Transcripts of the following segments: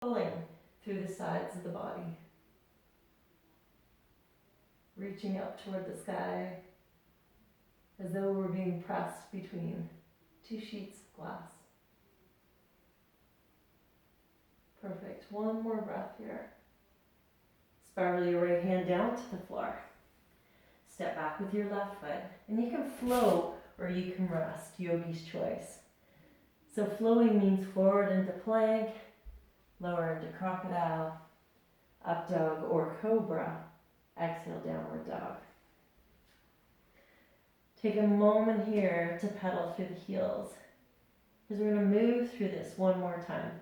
pulling through the sides of the body. Reaching up toward the sky as though we're being pressed between two sheets of glass. Perfect. One more breath here. Spiral your right hand down to the floor. Step back with your left foot. And you can flow or you can rest, yogi's choice. So flowing means forward into plank, lower into crocodile, up dog or cobra, exhale, downward dog. Take a moment here to pedal through the heels, because we're going to move through this one more time.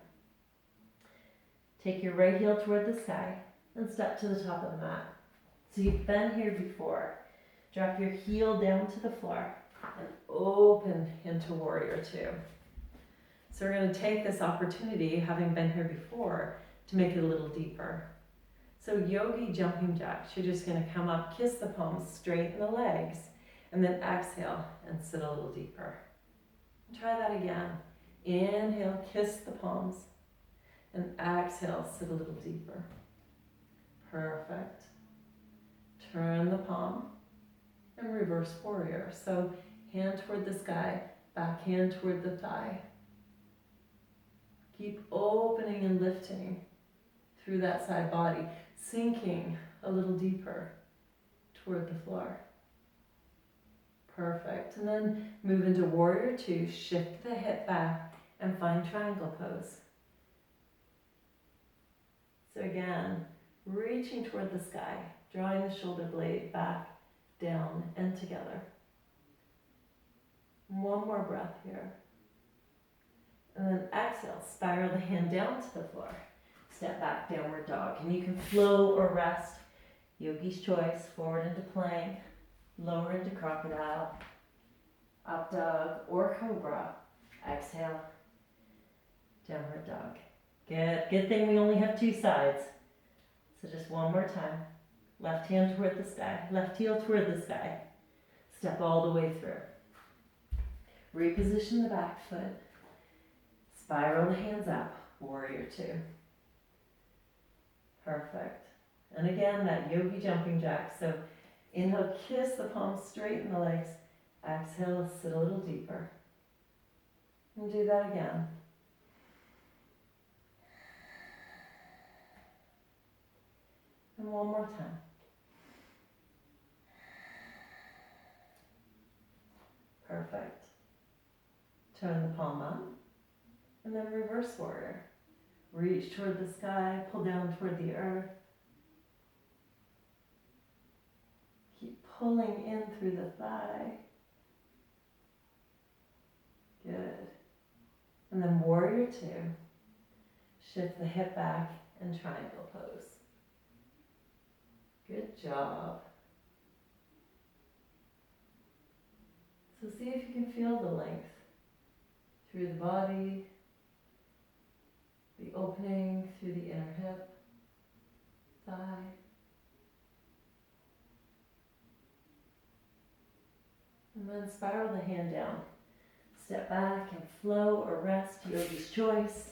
Take your right heel toward the sky and step to the top of the mat. So you've been here before. Drop your heel down to the floor and open into warrior two. So we're going to take this opportunity, having been here before, to make it a little deeper. So yogi jumping jacks, you're just going to come up, kiss the palms, straighten the legs, and then exhale and sit a little deeper. Try that again. Inhale, kiss the palms, and exhale, sit a little deeper. Perfect. Turn the palm and reverse warrior. So hand toward the sky, back hand toward the thigh. Keep opening and lifting through that side body, sinking a little deeper toward the floor. Perfect. And then move into warrior two, shift the hip back and find triangle pose. So again, reaching toward the sky, drawing the shoulder blade back, down, and together. One more breath here. And then exhale, spiral the hand down to the floor. Step back, downward dog. And you can flow or rest, yogi's choice, forward into plank, lower into crocodile, up dog or cobra. Exhale, downward dog. Good thing we only have two sides. So just one more time. Left hand toward the sky, left heel toward the sky. Step all the way through. Reposition the back foot. Spiral the hands up, warrior two. Perfect. And again, that yogi jumping jack. So inhale, kiss the palms, straighten the legs. Exhale, sit a little deeper. And do that again. And one more time. Perfect. Turn the palm up. And then reverse warrior. Reach toward the sky, pull down toward the earth. Keep pulling in through the thigh. Good. And then warrior two. Shift the hip back and triangle pose. Good job. So see if you can feel the length through the body, the opening through the inner hip, thigh. And then spiral the hand down. Step back and flow or rest, yogi's choice.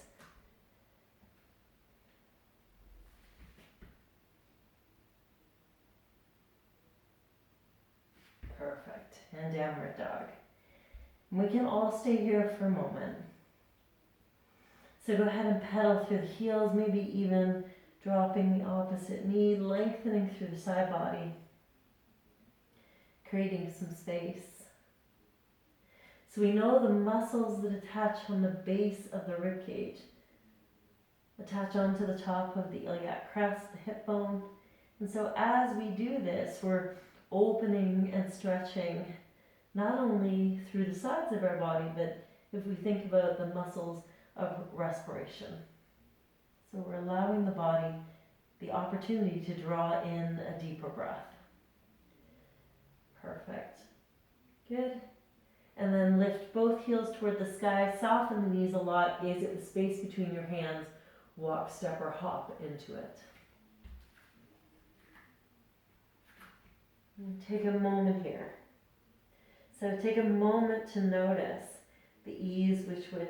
Perfect. And downward dog. And we can all stay here for a moment. So go ahead and pedal through the heels, maybe even dropping the opposite knee, lengthening through the side body, creating some space. So we know the muscles that attach on the base of the rib cage attach onto the top of the iliac crest, the hip bone. And so as we do this, we're opening and stretching not only through the sides of our body, but if we think about the muscles of respiration. So we're allowing the body the opportunity to draw in a deeper breath. Perfect. Good. And then lift both heels toward the sky, soften the knees a lot, gaze at the space between your hands, walk, step, or hop into it. And take a moment here. So take a moment to notice the ease with which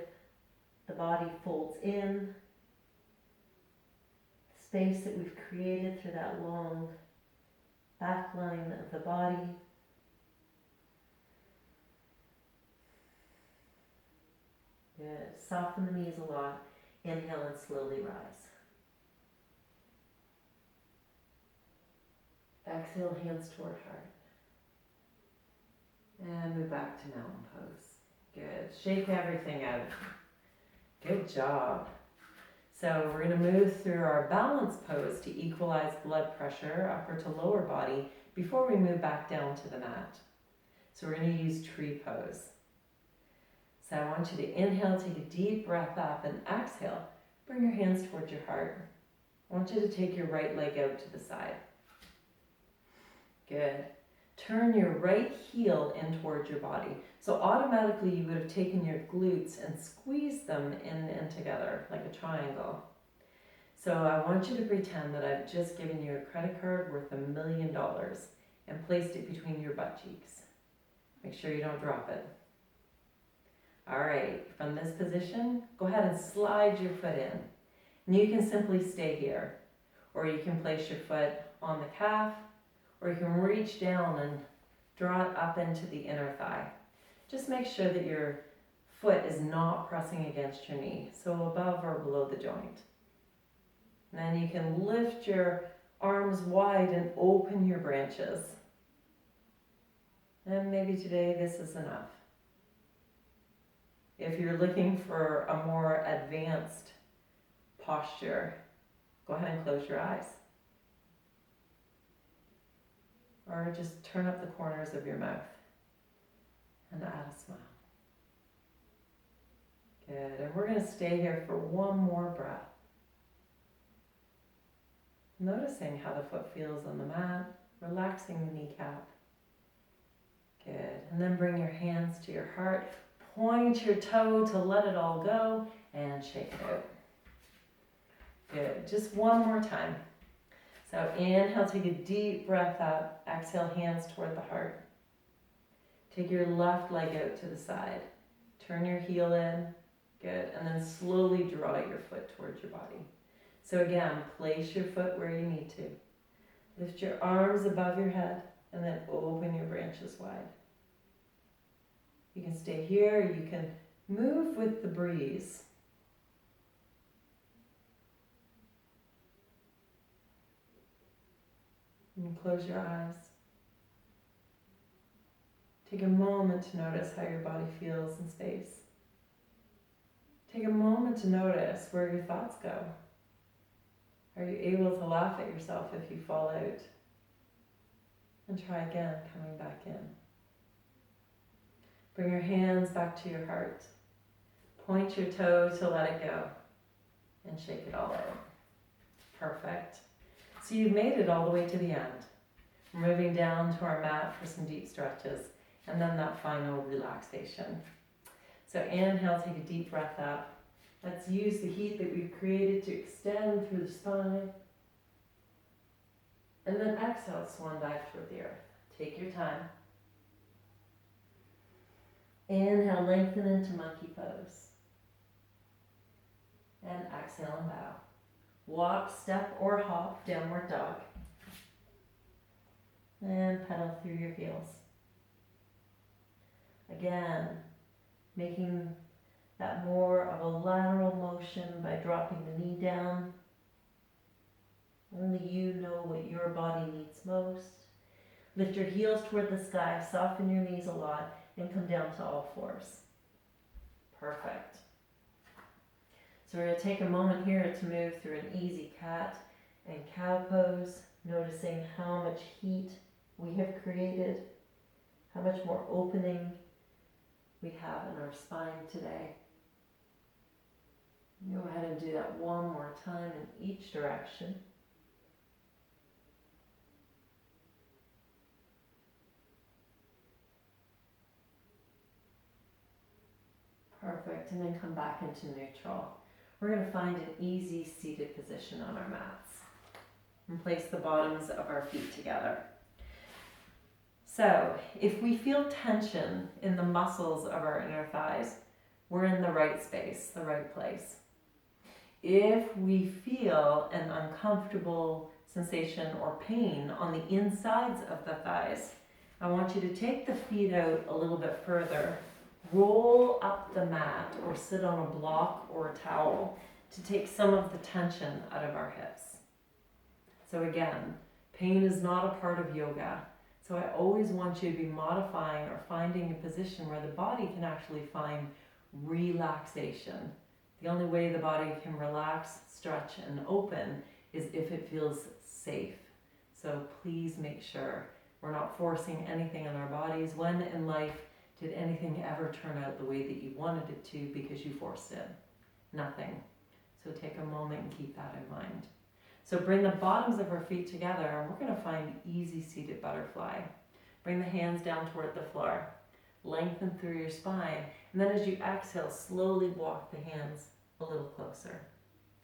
the body folds in space that we've created through that long back line of the body. Good. Soften the knees a lot. Inhale and slowly rise. Exhale, hands toward heart. And move back to mountain pose. Good. Shake everything out. Good job. So we're going to move through our balance pose to equalize blood pressure, upper to lower body, before we move back down to the mat. So we're going to use tree pose. So I want you to inhale, take a deep breath up, and exhale. Bring your hands towards your heart. I want you to take your right leg out to the side. Good. Turn your right heel in towards your body. So automatically you would have taken your glutes and squeezed them in and together like a triangle. So I want you to pretend that I've just given you a credit card worth $1 million and placed it between your butt cheeks. Make sure you don't drop it. All right, from this position, go ahead and slide your foot in. And you can simply stay here, or you can place your foot on the calf, or you can reach down and draw it up into the inner thigh. Just make sure that your foot is not pressing against your knee, so above or below the joint. And then you can lift your arms wide and open your branches. And maybe today this is enough. If you're looking for a more advanced posture, go ahead and close your eyes. Or just turn up the corners of your mouth and add a smile. Good, and we're going to stay here for one more breath. Noticing how the foot feels on the mat, relaxing the kneecap. Good, and then bring your hands to your heart. Point your toe to let it all go and shake it out. Good, just one more time. So inhale, take a deep breath out. Exhale, hands toward the heart. Take your left leg out to the side. Turn your heel in. Good, and then slowly draw your foot towards your body. So again, place your foot where you need to. Lift your arms above your head and then open your branches wide. You can stay here, you can move with the breeze. And close your eyes. Take a moment to notice how your body feels in space. Take a moment to notice where your thoughts go. Are you able to laugh at yourself if you fall out? And try again, coming back in. Bring your hands back to your heart. Point your toe to let it go. And shake it all out. Perfect. So you've made it all the way to the end. We're moving down to our mat for some deep stretches. And then that final relaxation. So inhale, take a deep breath up. Let's use the heat that we've created to extend through the spine. And then exhale, swan dive toward the earth. Take your time. Inhale, lengthen into monkey pose. And exhale and bow. Walk, step, or hop, downward dog. And pedal through your heels. Again, making that more of a lateral motion by dropping the knee down. Only you know what your body needs most. Lift your heels toward the sky, soften your knees a lot, and come down to all fours. Perfect. So we're going to take a moment here to move through an easy cat and cow pose, noticing how much heat we have created, how much more opening we have in our spine today. Go ahead and do that one more time in each direction. Perfect, and then come back into neutral. We're going to find an easy seated position on our mats and place the bottoms of our feet together. So if we feel tension in the muscles of our inner thighs, we're in the right space, the right place. If we feel an uncomfortable sensation or pain on the insides of the thighs, I want you to take the feet out a little bit further, roll up the mat or sit on a block or a towel to take some of the tension out of our hips. So again, pain is not a part of yoga. So I always want you to be modifying or finding a position where the body can actually find relaxation. The only way the body can relax, stretch, and open is if it feels safe. So please make sure we're not forcing anything on our bodies. When in life did anything ever turn out the way that you wanted it to because you forced it? Nothing. So take a moment and keep that in mind. So bring the bottoms of our feet together and we're going to find easy seated butterfly. Bring the hands down toward the floor. Lengthen through your spine. And then as you exhale, slowly walk the hands a little closer.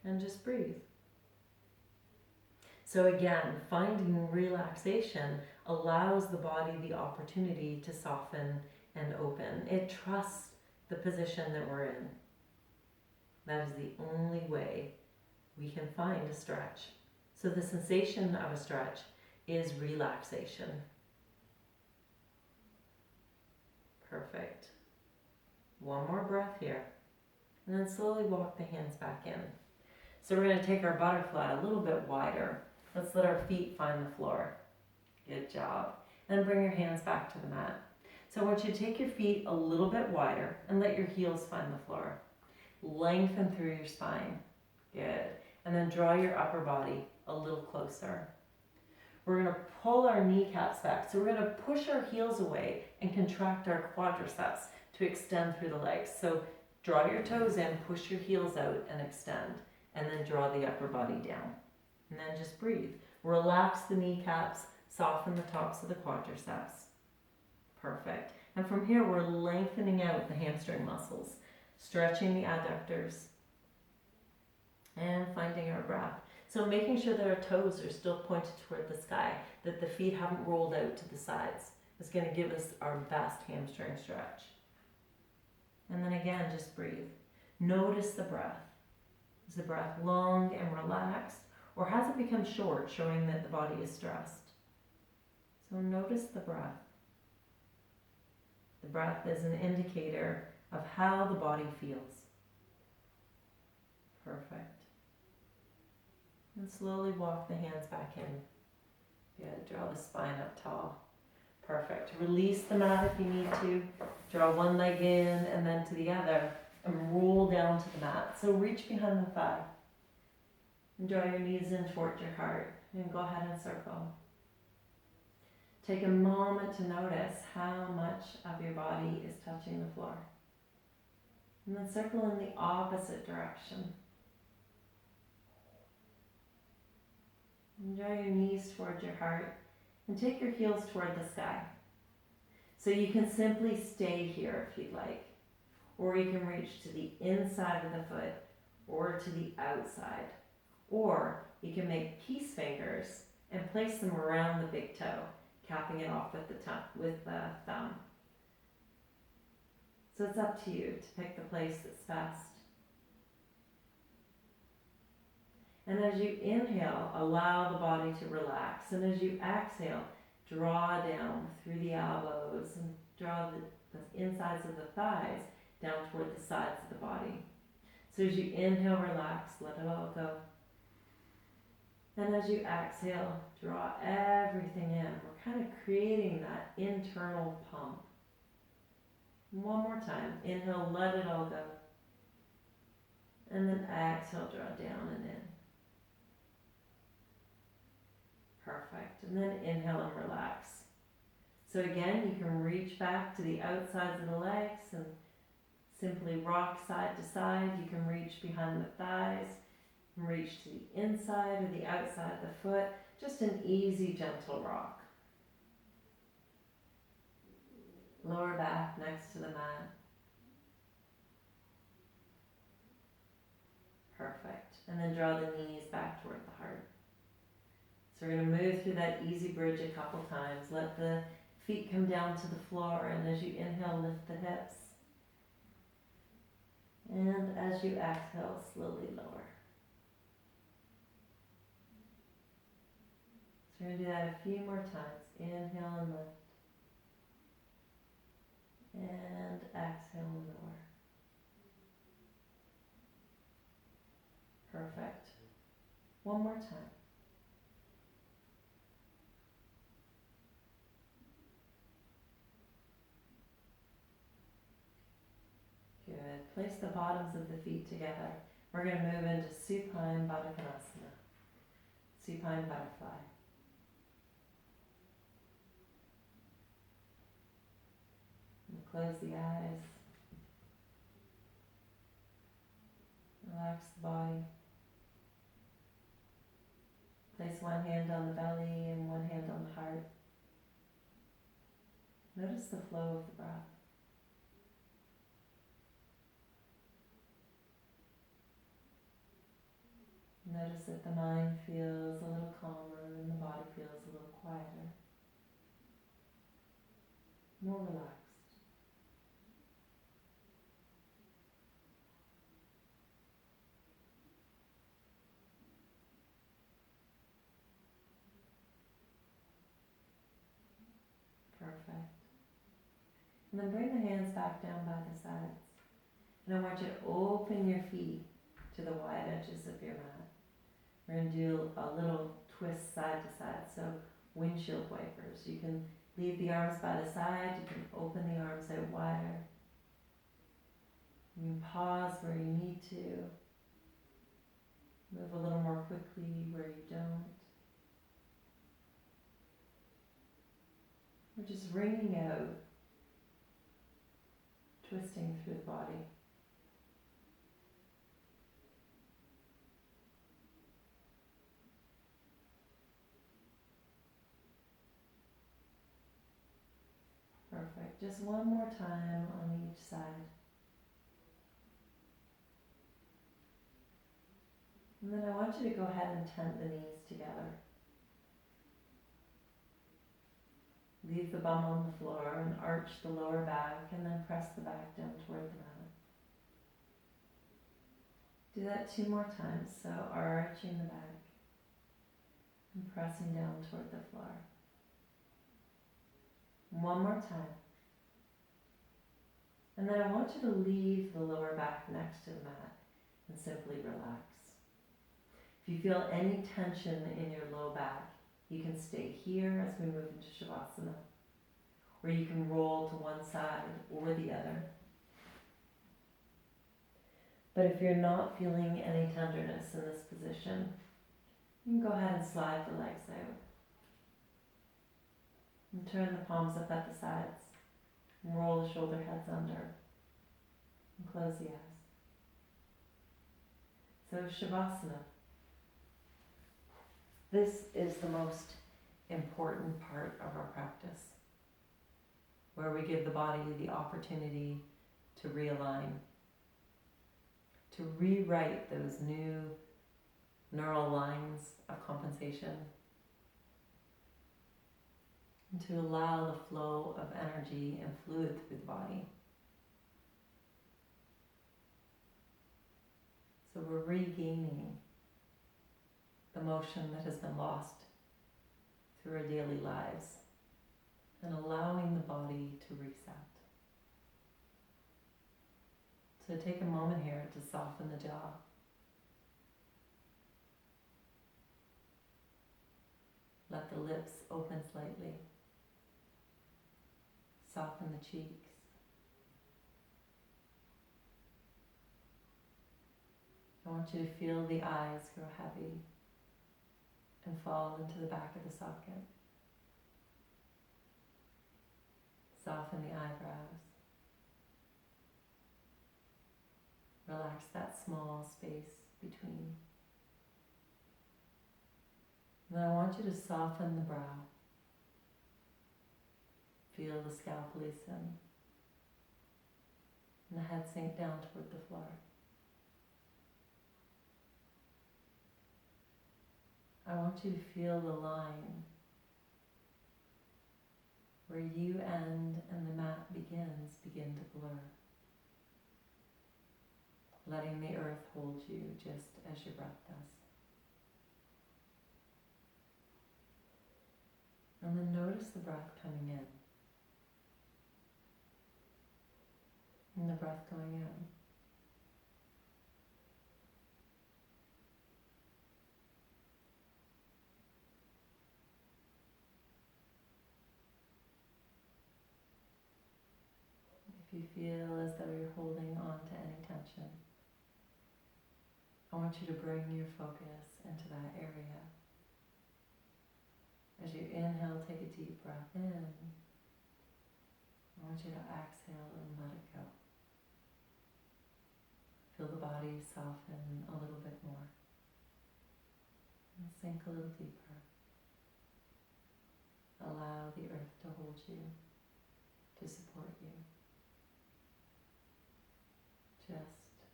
And just breathe. So again, finding relaxation allows the body the opportunity to soften and open. It trusts the position that we're in. That is the only way we can find a stretch. So the sensation of a stretch is relaxation. Perfect. One more breath here. And then slowly walk the hands back in. So we're going to take our butterfly a little bit wider. Let's let our feet find the floor. Good job. And bring your hands back to the mat. So I want you to take your feet a little bit wider and let your heels find the floor. Lengthen through your spine. Good. And then draw your upper body a little closer. We're going to pull our kneecaps back. So we're going to push our heels away and contract our quadriceps to extend through the legs. So draw your toes in, push your heels out and extend. And then draw the upper body down. And then just breathe. Relax the kneecaps, soften the tops of the quadriceps. Perfect. And from here, we're lengthening out the hamstring muscles, stretching the adductors, and finding our breath. So making sure that our toes are still pointed toward the sky, that the feet haven't rolled out to the sides. Is going to give us our best hamstring stretch. And then again, just breathe. Notice the breath. Is the breath long and relaxed, or has it become short, showing that the body is stressed? So notice the breath. The breath is an indicator of how the body feels. Perfect. And slowly walk the hands back in. Good. Draw the spine up tall. Perfect. Release the mat if you need to. Draw one leg in and then to the other. And roll down to the mat. So reach behind the thigh. And draw your knees in towards your heart. And go ahead and circle. Take a moment to notice how much of your body is touching the floor. And then circle in the opposite direction. And draw your knees towards your heart. And take your heels toward the sky. So you can simply stay here if you'd like. Or you can reach to the inside of the foot or to the outside. Or you can make peace fingers and place them around the big toe, capping it off with the thumb. So it's up to you to pick the place that's best. And as you inhale, allow the body to relax. And as you exhale, draw down through the elbows and draw the insides of the thighs down toward the sides of the body. So as you inhale, relax, let it all go. And as you exhale, draw everything in. We're kind of creating that internal pump. One more time. Inhale, let it all go. And then exhale, draw down and in. Perfect. And then inhale and relax. So again, you can reach back to the outsides of the legs and simply rock side to side. You can reach behind the thighs and reach to the inside or the outside of the foot. Just an easy, gentle rock. Lower back next to the mat. Perfect. And then draw the knees back toward the heart. So we're going to move through that easy bridge a couple times. Let the feet come down to the floor, and as you inhale, lift the hips. And as you exhale, slowly lower. You're going to do that a few more times. Inhale and lift. And exhale and lower. Perfect. One more time. Good. Place the bottoms of the feet together. We're going to move into Supine Baddha-Konasana. Supine butterfly. And close the eyes. Relax the body. Place one hand on the belly and one hand on the heart. Notice the flow of the breath. Notice that the mind feels a little calmer and the body feels a little quieter, more relaxed. Perfect. And then bring the hands back down by the sides. And I want you to open your feet to the wide edges of your mat. We're going to do a little twist side to side, so windshield wipers. You can leave the arms by the side, you can open the arms out wider. You can pause where you need to. Move a little more quickly where you don't. We're just wringing out, twisting through the body. Perfect. Just one more time on each side. And then I want you to go ahead and tent the knees together. Leave the bum on the floor and arch the lower back and then press the back down toward the mat. Do that 2 more times, so arching the back and pressing down toward the floor. One more time. And then I want you to leave the lower back next to the mat and simply relax. If you feel any tension in your low back, you can stay here as we move into Shavasana, or you can roll to one side or the other. But if you're not feeling any tenderness in this position, you can go ahead and slide the legs out. And turn the palms up at the sides. And roll the shoulder heads under. And close the eyes. So Shavasana. This is the most important part of our practice, where we give the body the opportunity to realign, to rewrite those new neural lines of compensation, and to allow the flow of energy and fluid through the body. So we're regaining the motion that has been lost through our daily lives and allowing the body to reset. So take a moment here to soften the jaw. Let the lips open slightly. Soften the cheeks. I want you to feel the eyes grow heavy and fall into the back of the socket. Soften the eyebrows. Relax that small space between. Then I want you to soften the brow. Feel the scalp loosen and the head sink down toward the floor. I want you to feel the line where you end and the mat begin to blur. Letting the earth hold you just as your breath does. notice the breath coming in and the breath going out. If you feel as though you're holding on to any tension, I want you to bring your focus into that area. As you inhale, take a deep breath in. I want you to exhale and let it go. Feel the body soften a little bit more. And sink a little deeper. Allow the earth to hold you, to support you. Just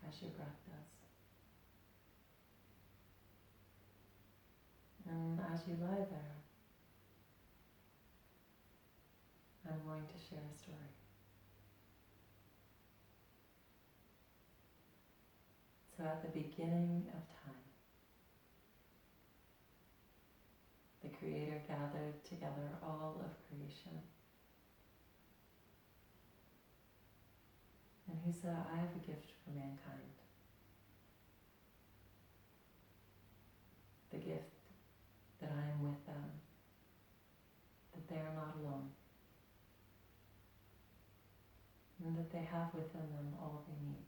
as your breath does. And as you lie there, I'm going to share a story. So at the beginning of time, the Creator gathered together all of creation. And He said, I have a gift for mankind. The gift that I am with them, that they are not alone, and that they have within them all they need.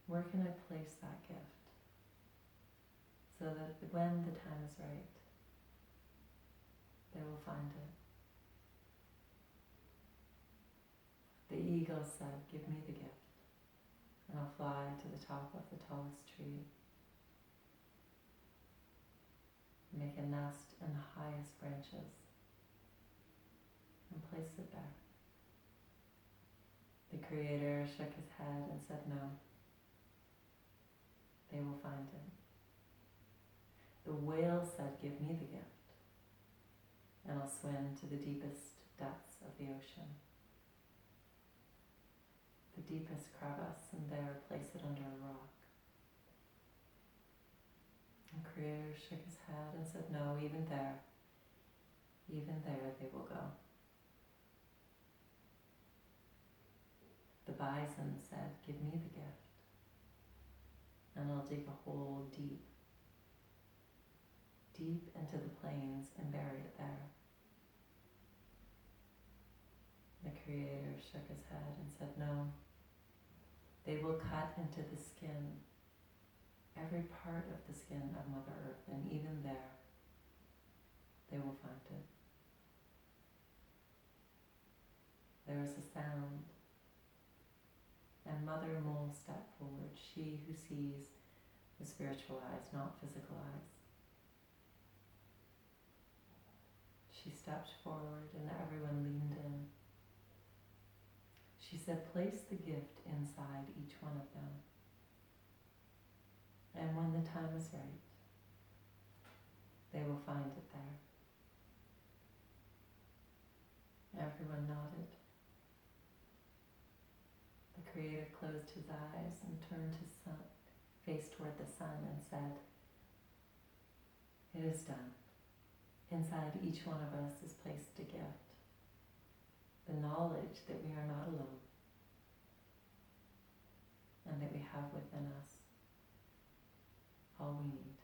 Where can I place that gift so that when the time is right, they will find it? The eagle said, give me the gift, and I'll fly to the top of the tallest tree, make a nest in the highest branches, and place it there. The Creator shook his head and said, no, they will find it. The whale said, give me the gift, and I'll swim to the deepest depths of the ocean, the deepest crevice, and there place it under a rock. The Creator shook his head and said, no, even there they will go. The bison said, give me the gift, and I'll dig a hole deep into the plains and bury it there. The Creator shook his head and said, no, they will cut into the skin, every part of the skin of Mother Earth, and even there, they will find it. There is a sound, and Mother Mole stepped forward, she who sees with spiritual eyes, not physical eyes. She stepped forward and everyone leaned in. She said, place the gift inside each one of them. And when the time is right, they will find it there. Everyone nodded. The Creator closed his eyes and turned his face toward the sun and said, it is done. Inside each one of us is placed a gift, the knowledge that we are not alone, and that we have within us all we need.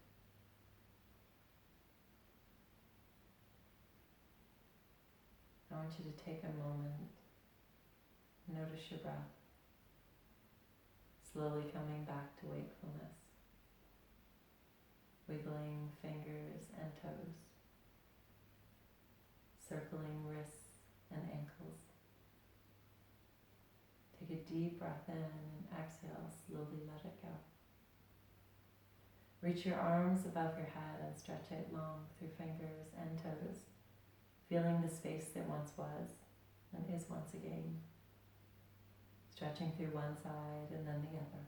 I want you to take a moment, notice your breath, slowly coming back to wakefulness, wiggling fingers and toes, circling wrists and ankles. Take a deep breath in and exhale, slowly let it go. Reach your arms above your head and stretch out long through fingers and toes, feeling the space that once was and is once again, stretching through one side and then the other.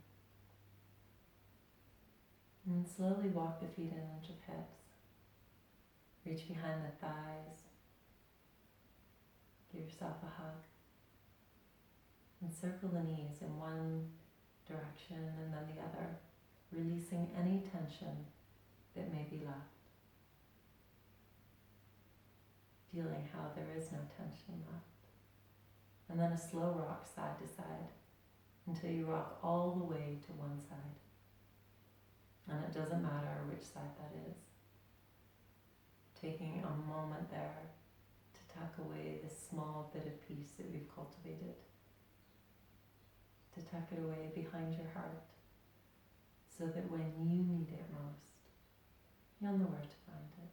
And slowly walk the feet in onto the hips. Reach behind the thighs. Give yourself a hug. And circle the knees in one direction and then the other, releasing any tension that may be left. feeling how there is no tension left. And then a slow rock side to side until you rock all the way to one side. And it doesn't matter which side that is. Taking a moment there to tuck away this small bit of peace that we've cultivated. To tuck it away behind your heart so that when you need it most, you'll know where to find it.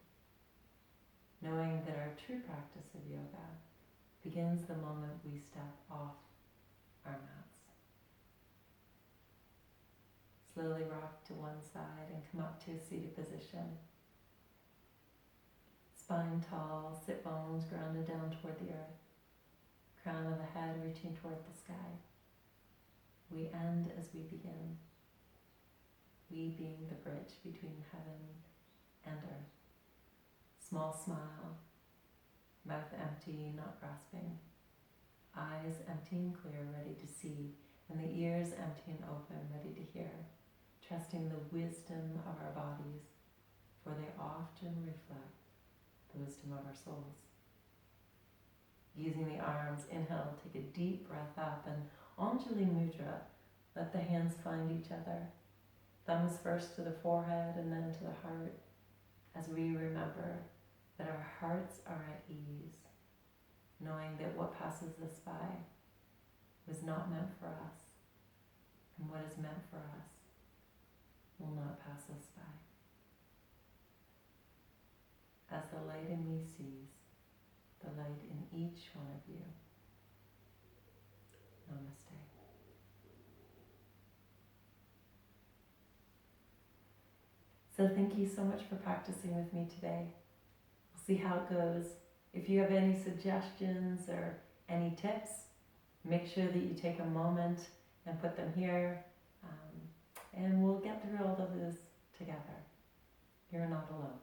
Knowing that our true practice of yoga begins the moment we step off our mats. Slowly rock to one side and come up to a seated position. Spine tall, sit bones grounded down toward the earth. Crown of the head reaching toward the sky. We end as we begin. We being the bridge between heaven and earth. Small smile, mouth empty, not grasping. Eyes empty and clear, ready to see, and the ears empty and open, ready to hear, trusting the wisdom of our bodies, for they often reflect the wisdom of our souls. Using the arms, inhale, take a deep breath up, and Anjali Mudra, let the hands find each other. Thumbs first to the forehead and then to the heart, as we remember that our hearts are at ease, knowing that what passes us by was not meant for us, and what is meant for us will not pass us by. As the light in me sees, the light in each one of you. Namaste. So thank you so much for practicing with me today. We'll see how it goes. If you have any suggestions or any tips, make sure that you take a moment and put them here, and we'll get through all of this together. You're not alone.